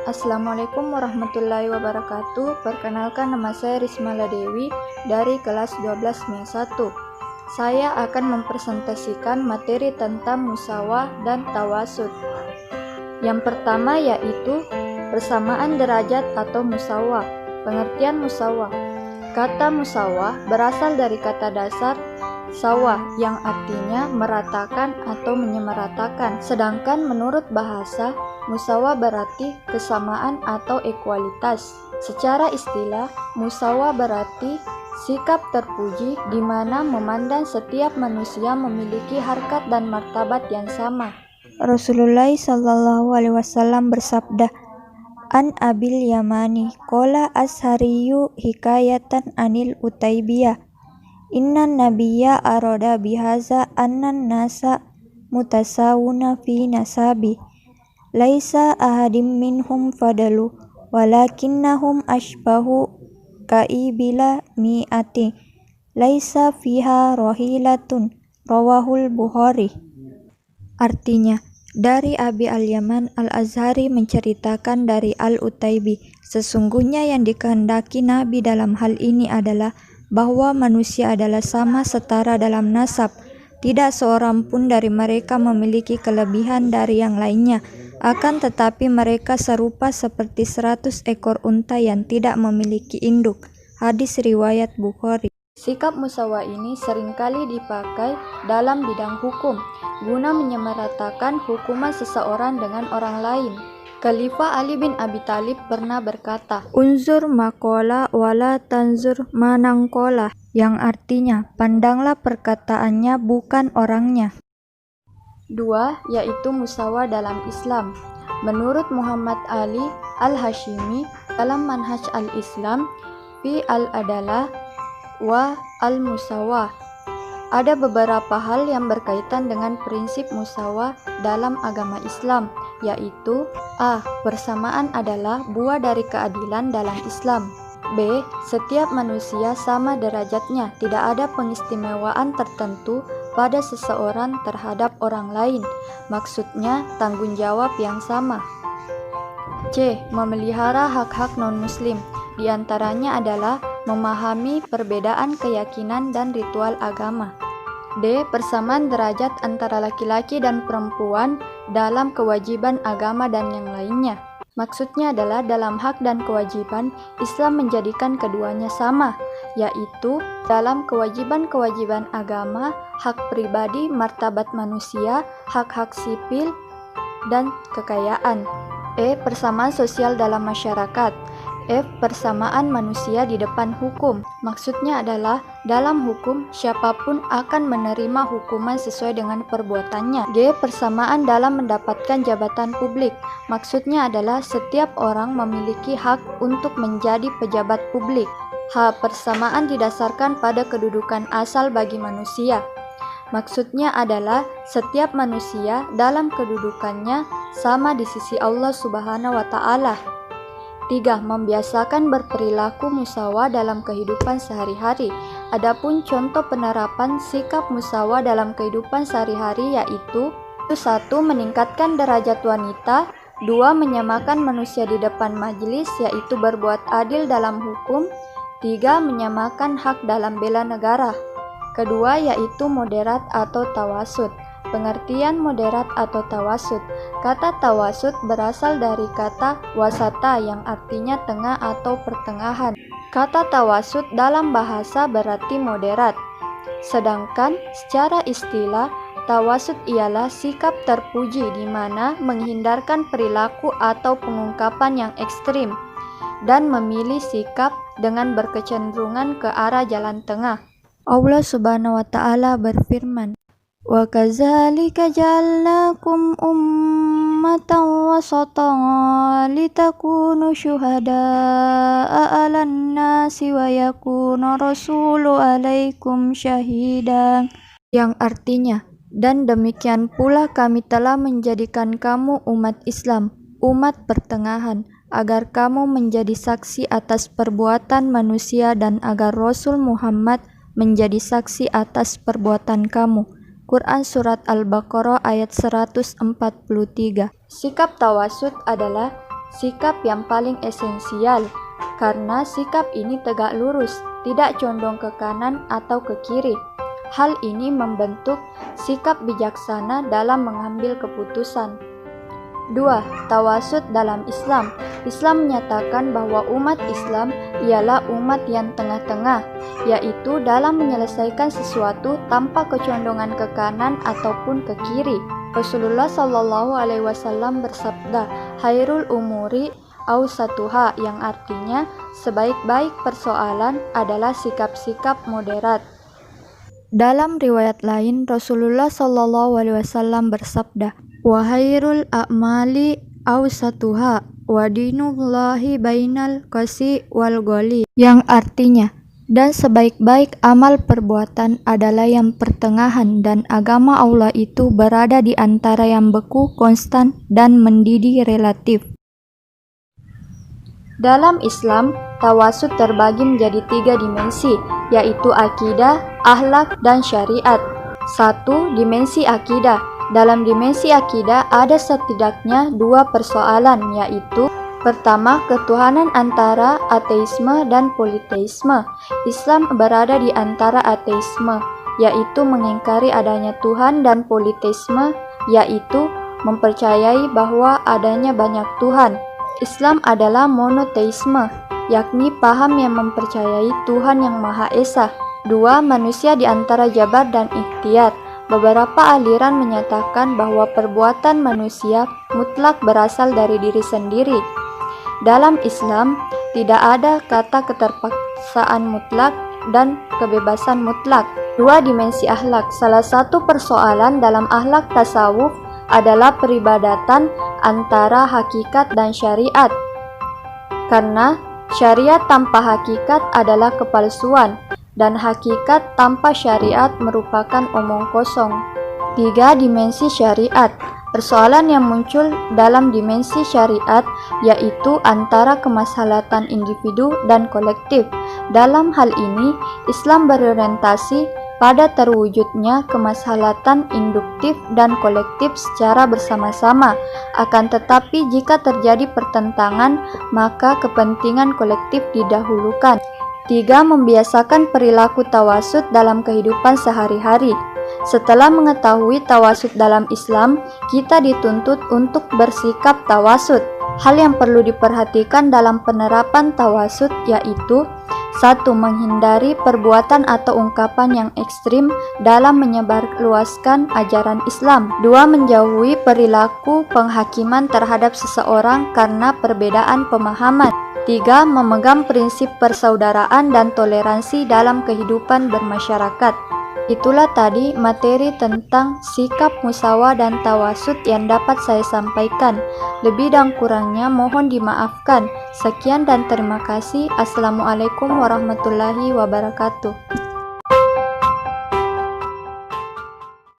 Assalamualaikum warahmatullahi wabarakatuh. Perkenalkan, nama saya Rismala Dewi dari kelas 12 MIA 1. Saya akan mempresentasikan materi tentang musawah dan tawasud. Yang pertama yaitu persamaan derajat atau musawah. Pengertian musawah. Kata musawah berasal dari kata dasar sawah yang artinya meratakan atau menyamaratakan. Sedangkan menurut bahasa, musawah berarti kesamaan atau ekualitas. Secara istilah, musawah berarti sikap terpuji di mana memandang setiap manusia memiliki harkat dan martabat yang sama. Rasulullah SAW bersabda, An Abil Yamani qala ashariyu hikayatan anil Utaibiyah, Inna nabiyya aroda bihaza annan nasa mutasawuna fi nasabi laisa ahadim minhum fadalu walakinnahum ashbahu kaibila mi'ati laisa fiha rohilatun rawahul Bukhari. Artinya, dari Abi al-Yaman al-Azhari menceritakan dari al-Utaibi, sesungguhnya yang dikehendaki Nabi dalam hal ini adalah bahwa manusia adalah sama setara dalam nasab. Tidak seorang pun dari mereka memiliki kelebihan dari yang lainnya, akan tetapi mereka serupa seperti 100 ekor unta yang tidak memiliki induk. Hadis riwayat Bukhari. Sikap musawah ini seringkali dipakai dalam bidang hukum, guna menyamaratakan hukuman seseorang dengan orang lain. Khalifah Ali bin Abi Thalib pernah berkata, Unzur maqala wala tanzur manangkola, yang artinya, pandanglah perkataannya bukan orangnya. 2. Yaitu musawah dalam Islam. Menurut Muhammad Ali al-Hashimi dalam Manhaj al-Islam fi al-Adalah wa al-Musawah, ada beberapa hal yang berkaitan dengan prinsip musawah dalam agama Islam, yaitu A. Persamaan adalah buah dari keadilan dalam Islam. B. Setiap manusia sama derajatnya, tidak ada pengistimewaan tertentu pada seseorang terhadap orang lain, maksudnya tanggung jawab yang sama. C. Memelihara hak-hak non-muslim, diantaranya adalah memahami perbedaan keyakinan dan ritual agama. D. Persamaan derajat antara laki-laki dan perempuan dalam kewajiban agama dan yang lainnya. Maksudnya adalah dalam hak dan kewajiban, Islam menjadikan keduanya sama, yaitu dalam kewajiban-kewajiban agama, hak pribadi, martabat manusia, hak-hak sipil, dan kekayaan. E. Persamaan sosial dalam masyarakat. F. Persamaan manusia di depan hukum. Maksudnya adalah dalam hukum siapapun akan menerima hukuman sesuai dengan perbuatannya. G. Persamaan dalam mendapatkan jabatan publik. Maksudnya adalah setiap orang memiliki hak untuk menjadi pejabat publik. H. Persamaan didasarkan pada kedudukan asal bagi manusia. Maksudnya adalah setiap manusia dalam kedudukannya sama di sisi Allah Subhanahu wa Ta'ala. 3. Membiasakan berperilaku musawah dalam kehidupan sehari-hari. Adapun contoh penerapan sikap musawah dalam kehidupan sehari-hari yaitu 1. Meningkatkan derajat wanita. 2. Menyamakan manusia di depan majelis, yaitu berbuat adil dalam hukum. 3. Menyamakan hak dalam bela negara. Kedua yaitu moderat atau tawasud. Pengertian moderat atau tawasud. Kata tawasud berasal dari kata wasata yang artinya tengah atau pertengahan. Kata tawasud dalam bahasa berarti moderat. Sedangkan secara istilah, tawasud ialah sikap terpuji di mana menghindarkan perilaku atau pengungkapan yang ekstrim dan memilih sikap dengan berkecenderungan ke arah jalan tengah. Allah Subhanahu wa Ta'ala berfirman, Wa kadzalika ja'alnakum ummatan wasatan litakunu syuhada'a 'alan nasi wa yakuna rasulu 'alaikum syahida, yang artinya, dan demikian pula kami telah menjadikan kamu umat Islam, umat pertengahan, agar kamu menjadi saksi atas perbuatan manusia dan agar Rasul Muhammad menjadi saksi atas perbuatan kamu. Quran Surat Al-Baqarah ayat 143. Sikap tawasud adalah sikap yang paling esensial, karena sikap ini tegak lurus, tidak condong ke kanan atau ke kiri. Hal ini membentuk sikap bijaksana dalam mengambil keputusan. 2. Tawasud dalam Islam. Islam menyatakan bahwa umat Islam ialah umat yang tengah-tengah, yaitu dalam menyelesaikan sesuatu tanpa kecondongan ke kanan ataupun ke kiri. Rasulullah Shallallahu Alaihi Wasallam bersabda, "Hairul umuri awsatuha," yang artinya sebaik-baik persoalan adalah sikap-sikap moderat. Dalam riwayat lain, Rasulullah Shallallahu Alaihi Wasallam bersabda, "Wa hairul a'mali awsatuha wa dinullahi bainal qasi wal ghali," yang artinya, dan sebaik-baik amal perbuatan adalah yang pertengahan, dan agama Allah itu berada di antara yang beku, konstan, dan mendidih relatif. Dalam Islam, tawasud terbagi menjadi 3 dimensi, yaitu akidah, akhlak, dan syariat. 1. Dimensi akidah. Dalam dimensi akidah ada setidaknya 2 persoalan, yaitu pertama, ketuhanan antara ateisme dan politeisme. Islam berada di antara ateisme, yaitu mengingkari adanya Tuhan, dan politeisme, yaitu mempercayai bahwa adanya banyak Tuhan. Islam adalah monoteisme, yakni paham yang mempercayai Tuhan yang Maha Esa. 2. Manusia di antara jabar dan ikhtiar. Beberapa aliran menyatakan bahwa perbuatan manusia mutlak berasal dari diri sendiri. Dalam Islam, tidak ada kata keterpaksaan mutlak dan kebebasan mutlak. 2. Dimensi akhlak. Salah satu persoalan dalam akhlak tasawuf adalah peribadatan antara hakikat dan syariat. Karena syariat tanpa hakikat adalah kepalsuan, dan hakikat tanpa syariat merupakan omong kosong. 3. Dimensi syariat. Persoalan yang muncul dalam dimensi syariat yaitu antara kemaslahatan individu dan kolektif. Dalam hal ini, Islam berorientasi pada terwujudnya kemaslahatan induktif dan kolektif secara bersama-sama. Akan tetapi jika terjadi pertentangan, maka kepentingan kolektif didahulukan. 3. Membiasakan perilaku tawasud dalam kehidupan sehari-hari. Setelah mengetahui tawasud dalam Islam, kita dituntut untuk bersikap tawasud. Hal yang perlu diperhatikan dalam penerapan tawasud yaitu 1. Menghindari perbuatan atau ungkapan yang ekstrim dalam menyebarluaskan ajaran Islam. 2. Menjauhi perilaku penghakiman terhadap seseorang karena perbedaan pemahaman. 3. Memegang prinsip persaudaraan dan toleransi dalam kehidupan bermasyarakat. Itulah tadi materi tentang sikap musyawarah dan tawasud yang dapat saya sampaikan. Lebih dan kurangnya mohon dimaafkan. Sekian dan terima kasih. Assalamualaikum warahmatullahi wabarakatuh.